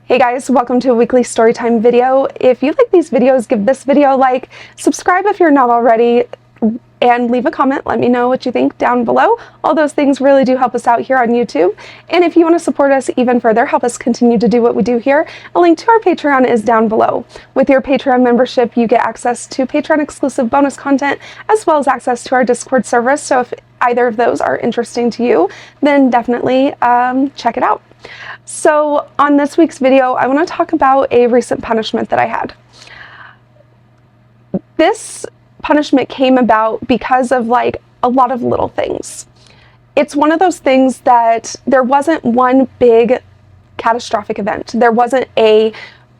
Hey guys, welcome to a weekly storytime video. If you like these videos, give this video a like, subscribe if you're not already, and leave a comment. Let me know what you think down below. All those things really do help us out here on YouTube. And if you want to support us even further, help us continue to do what we do here, a link to our Patreon is down below. With your Patreon membership, you get access to Patreon exclusive bonus content, as well as access to our Discord server. So if either of those are interesting to you, then definitely check it out. So on this week's video, I want to talk about a recent punishment that I had. This punishment came about because of like a lot of little things. It's one of those things that there wasn't one big catastrophic event. There wasn't a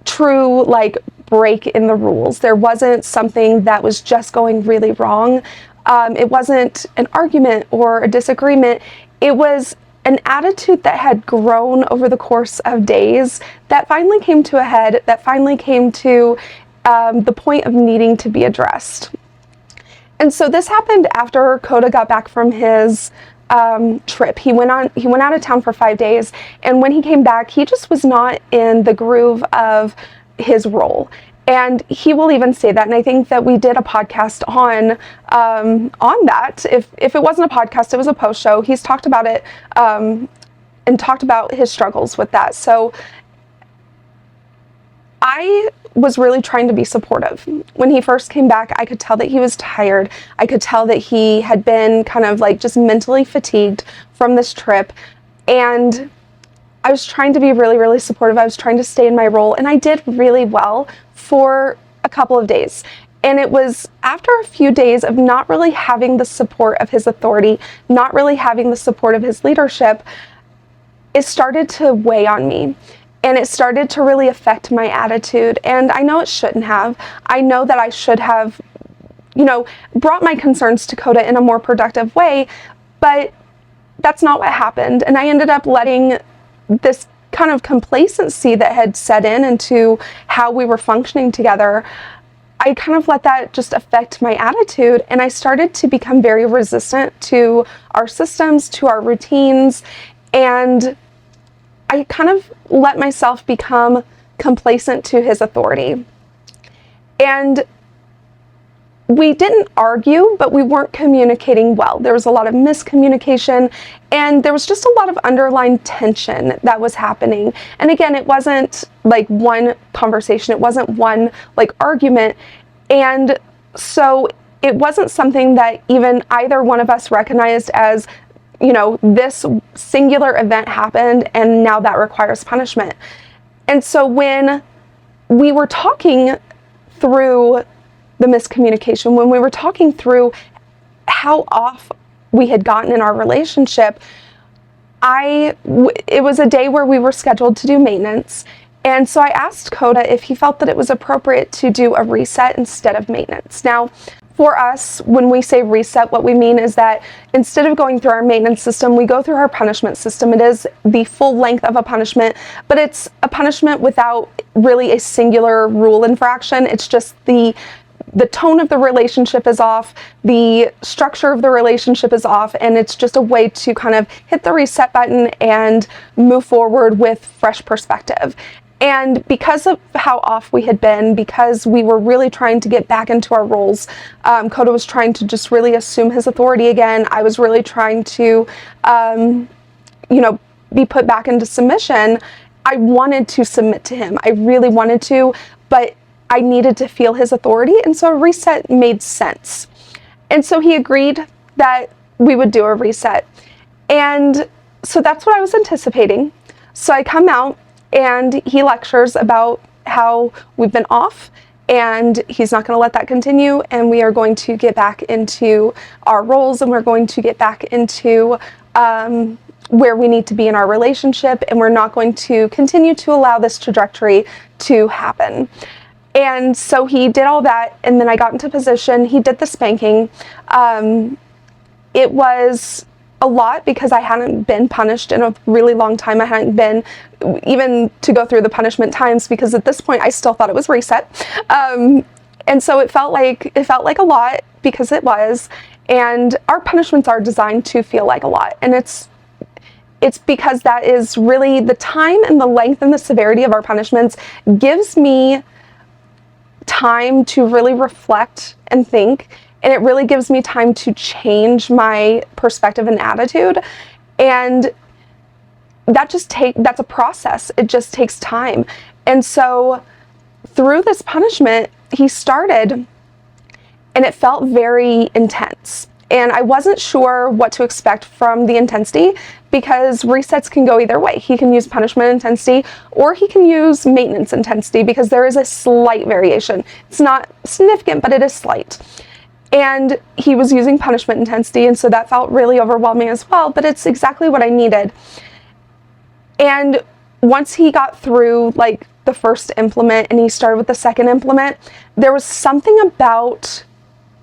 true like break in the rules. There wasn't something that was just going really wrong. It wasn't an argument or a disagreement. It was an attitude that had grown over the course of days that finally came to a head, that finally came to the point of needing to be addressed. And so this happened after Coda got back from his trip. He went out of town for 5 days, and when he came back, he just was not in the groove of his role. And he will even say that, and I think that we did a podcast on that. If it wasn't a podcast, it was a post show. He's talked about it and talked about his struggles with that. So I was really trying to be supportive. When he first came back, I could tell that he was tired. I could tell that he had been kind of like just mentally fatigued from this trip. And I was trying to be really, really supportive. I was trying to stay in my role, and I did really well for a couple of days. And it was after a few days of not really having the support of his authority, not really having the support of his leadership, it started to weigh on me. And it started to really affect my attitude. And I know it shouldn't have. I know that I should have, brought my concerns to Coda in a more productive way, but that's not what happened. And I ended up letting this kind of complacency that had set in into how we were functioning together, I kind of let that just affect my attitude, and I started to become very resistant to our systems, to our routines, and I kind of let myself become complacent to his authority. And we didn't argue, but we weren't communicating well. There was a lot of miscommunication, and there was just a lot of underlying tension that was happening. And again, it wasn't like one conversation, it wasn't one like argument. And so it wasn't something that even either one of us recognized as, this singular event happened and now that requires punishment. And so when we were talking through the miscommunication, when we were talking through how off we had gotten in our relationship, it was a day where we were scheduled to do maintenance. And so I asked Coda if he felt that it was appropriate to do a reset instead of maintenance. Now, for us, when we say reset, what we mean is that instead of going through our maintenance system, we go through our punishment system. It is the full length of a punishment, but it's a punishment without really a singular rule infraction. It's just the tone of the relationship is off, the structure of the relationship is off, and it's just a way to kind of hit the reset button and move forward with fresh perspective. And because of how off we had been, because we were really trying to get back into our roles, Coda was trying to just really assume his authority again. I was really trying to, be put back into submission. I wanted to submit to him. I really wanted to, but I needed to feel his authority, and so a reset made sense. And so he agreed that we would do a reset. And so that's what I was anticipating. So I come out, and he lectures about how we've been off, and he's not going to let that continue, and we are going to get back into our roles, and we're going to get back into where we need to be in our relationship, and we're not going to continue to allow this trajectory to happen. And so he did all that, and then I got into position. He did the spanking. It was a lot because I hadn't been punished in a really long time. I hadn't been even to go through the punishment times, because at this point I still thought it was reset. And so it felt like a lot, because it was. And our punishments are designed to feel like a lot, and it's because that is really the time and the length and the severity of our punishments gives me time to really reflect and think, and it really gives me time to change my perspective and attitude. And that's a process. It just takes time. And so through this punishment, he started, and it felt very intense. And I wasn't sure what to expect from the intensity, because resets can go either way. He can use punishment intensity, or he can use maintenance intensity, because there is a slight variation. It's not significant, but it is slight. And he was using punishment intensity, and so that felt really overwhelming as well, but it's exactly what I needed. And once he got through like the first implement and he started with the second implement, there was something about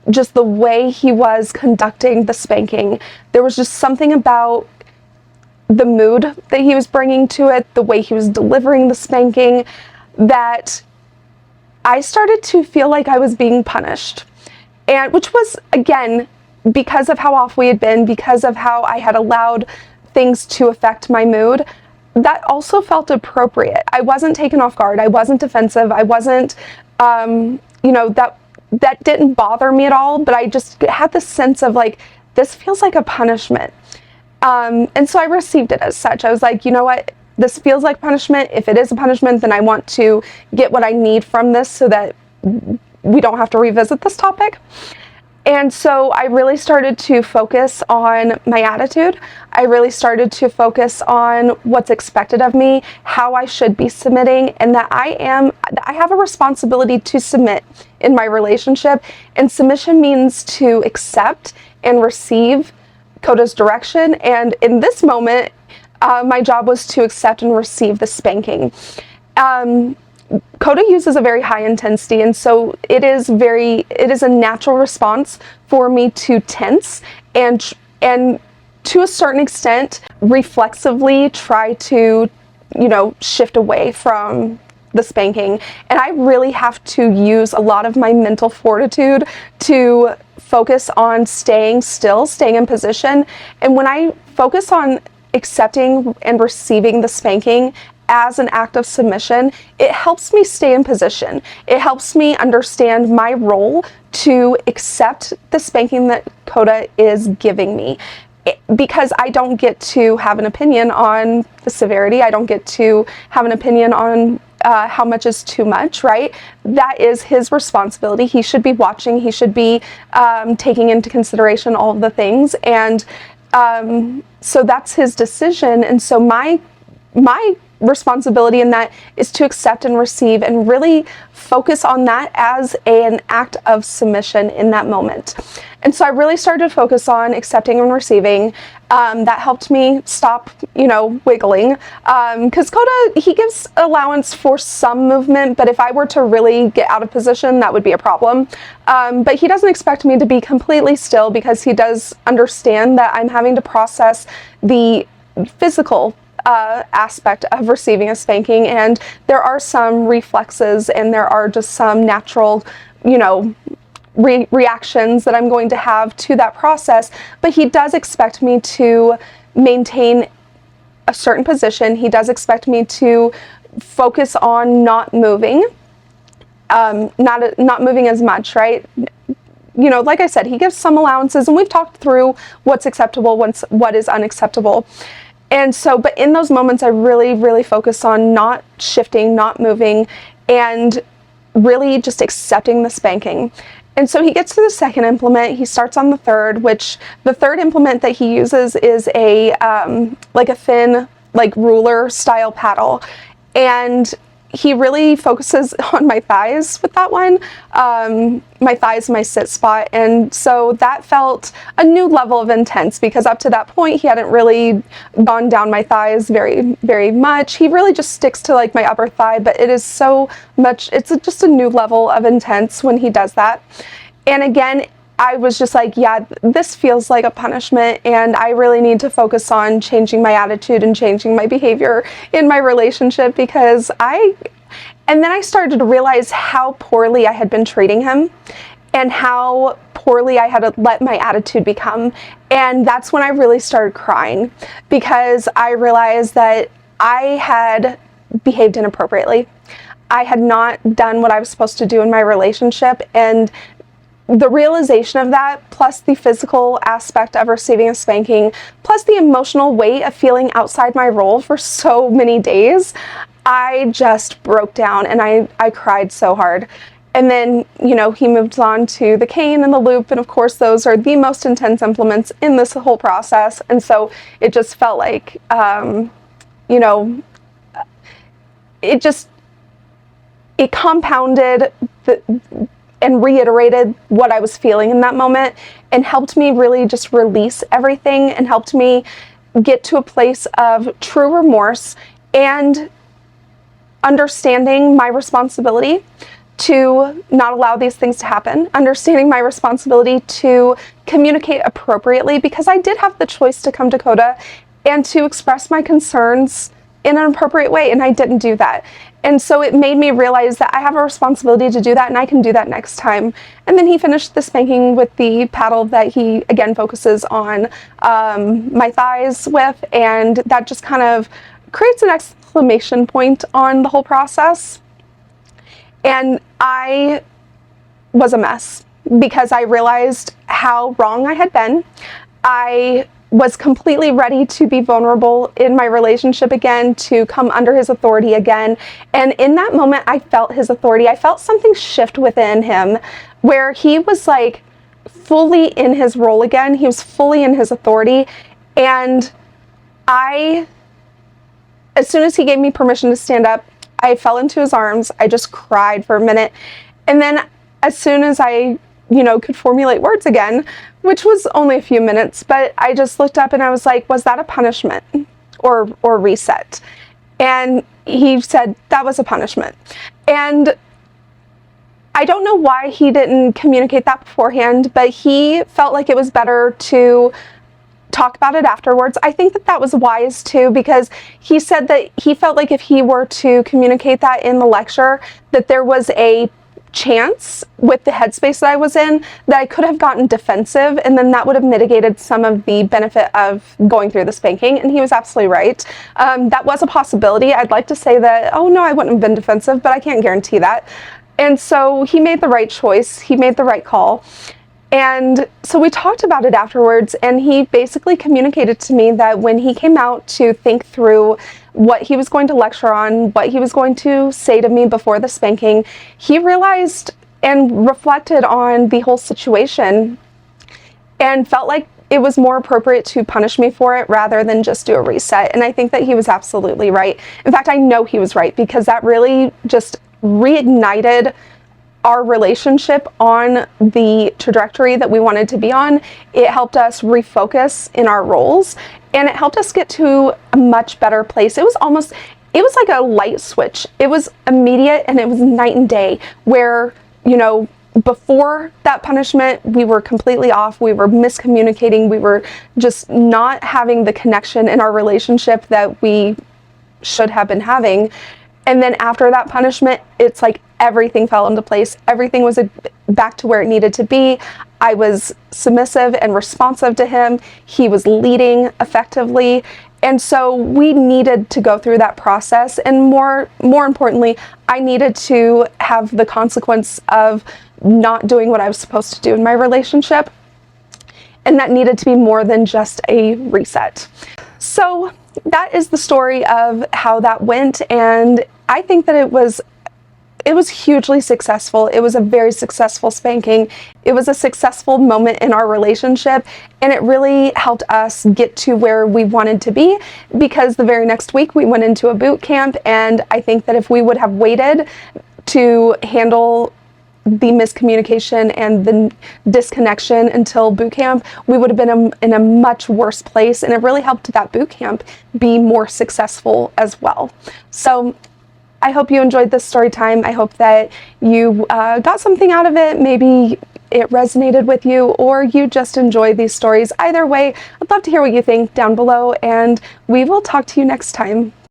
just the way he was conducting the spanking. There was just something about the mood that he was bringing to it, the way he was delivering the spanking, that I started to feel like I was being punished. And which was, again, because of how off we had been, because of how I had allowed things to affect my mood, that also felt appropriate. I wasn't taken off guard. I wasn't defensive. I wasn't, that didn't bother me at all, but I just had this sense of like, this feels like a punishment. And so I received it as such. I was like, you know what? This feels like punishment. If it is a punishment, then I want to get what I need from this so that we don't have to revisit this topic. And so I really started to focus on my attitude. I really started to focus on what's expected of me, how I should be submitting, and that I have a responsibility to submit in my relationship. And submission means to accept and receive Coda's direction. And in this moment, my job was to accept and receive the spanking. Coda uses a very high intensity, and so it is a natural response for me to tense and to a certain extent reflexively try to, shift away from the spanking. And I really have to use a lot of my mental fortitude to focus on staying still, staying in position. And when I focus on accepting and receiving the spanking as an act of submission, it helps me stay in position. It helps me understand my role to accept the spanking that Coda is giving me. Because I don't get to have an opinion on the severity. I don't get to have an opinion on how much is too much, right? That is his responsibility. He should be watching. He should be taking into consideration all of the things. And so that's his decision. And so my responsibility in that is to accept and receive and really focus on that as an act of submission in that moment. And so I really started to focus on accepting and receiving. That helped me stop, wiggling. Because Coda, he gives allowance for some movement, but if I were to really get out of position, that would be a problem. But he doesn't expect me to be completely still, because he does understand that I'm having to process the physical aspect of receiving a spanking, and there are some reflexes and there are just some natural, reactions that I'm going to have to that process. But he does expect me to maintain a certain position. He does expect me to focus on not moving, not moving as much, right? Like I said, he gives some allowances, and we've talked through what's acceptable, what is unacceptable. And so, but in those moments, I really, really focus on not shifting, not moving, and really just accepting the spanking. And so he gets to the second implement. He starts on the third, which the third implement that he uses is a thin, ruler style paddle. And he really focuses on my thighs with that one. My thighs, my sit spot. And so that felt a new level of intense, because up to that point, he hadn't really gone down my thighs very, very much. He really just sticks to my upper thigh, but it is so much, it's just a new level of intense when he does that. And again, I was just like, yeah, this feels like a punishment, and I really need to focus on changing my attitude and changing my behavior in my relationship, because and then I started to realize how poorly I had been treating him. and how poorly I had let my attitude become. And that's when I really started crying, because I realized that I had behaved inappropriately. I had not done what I was supposed to do in my relationship, and the realization of that, plus the physical aspect of receiving a spanking, plus the emotional weight of feeling outside my role for so many days, I just broke down, and I cried so hard. And then, you know, he moved on to the cane and the loop, and of course those are the most intense implements in this whole process. And so it just felt like, you know, it compounded and reiterated what I was feeling in that moment, and helped me really just release everything, and helped me get to a place of true remorse and understanding my responsibility to not allow these things to happen, understanding my responsibility to communicate appropriately, because I did have the choice to come to CODA and to express my concerns in an appropriate way, and I didn't do that. And so it made me realize that I have a responsibility to do that, and I can do that next time. And then he finished the spanking with the paddle that he, again, focuses on my thighs with, and that just kind of creates an exclamation point on the whole process. And I was a mess, because I realized how wrong I had been. I was completely ready to be vulnerable in my relationship again, to come under his authority again. And in that moment, I felt his authority. I felt something shift within him, where he was like fully in his role again. He was fully in his authority. And as soon as he gave me permission to stand up, I fell into his arms. I just cried for a minute. And then as soon as I, you know, could formulate words again, which was only a few minutes, but I just looked up and I was like, was that a punishment or reset? And he said, that was a punishment. And I don't know why he didn't communicate that beforehand, but he felt like it was better to talk about it afterwards. I think that that was wise too, because he said that he felt like if he were to communicate that in the lecture, that there was a chance with the headspace that I was in that I could have gotten defensive, and then that would have mitigated some of the benefit of going through the spanking. And he was absolutely right. That was a possibility. I'd like to say that, oh no, I wouldn't have been defensive, but I can't guarantee that. And so he made the right choice. He made the right call. And so we talked about it afterwards, and he basically communicated to me that when he came out to think through what he was going to lecture on, what he was going to say to me before the spanking, he realized and reflected on the whole situation and felt like it was more appropriate to punish me for it rather than just do a reset. And I think that he was absolutely right. In fact, I know he was right, because that really just reignited our relationship on the trajectory that we wanted to be on. It helped us refocus in our roles, and it helped us get to a much better place. It was like a light switch. It was immediate, and it was night and day, where, you know, before that punishment, we were completely off. We were miscommunicating. We were just not having the connection in our relationship that we should have been having. And then after that punishment, it's like everything fell into place. Everything was back to where it needed to be. I was submissive and responsive to him. He was leading effectively. And so we needed to go through that process. And more importantly, I needed to have the consequence of not doing what I was supposed to do in my relationship. And that needed to be more than just a reset. So that is the story of how that went, and I think that it was hugely successful. It was a very successful spanking. It was a successful moment in our relationship, and it really helped us get to where we wanted to be, because the very next week we went into a boot camp, and I think that if we would have waited to handle the miscommunication and the disconnection until boot camp, we would have been in a much worse place, and it really helped that boot camp be more successful as well. So I hope you enjoyed this story time. I hope that you got something out of it. Maybe it resonated with you, or you just enjoy these stories. Either way, I'd love to hear what you think down below, and we will talk to you next time.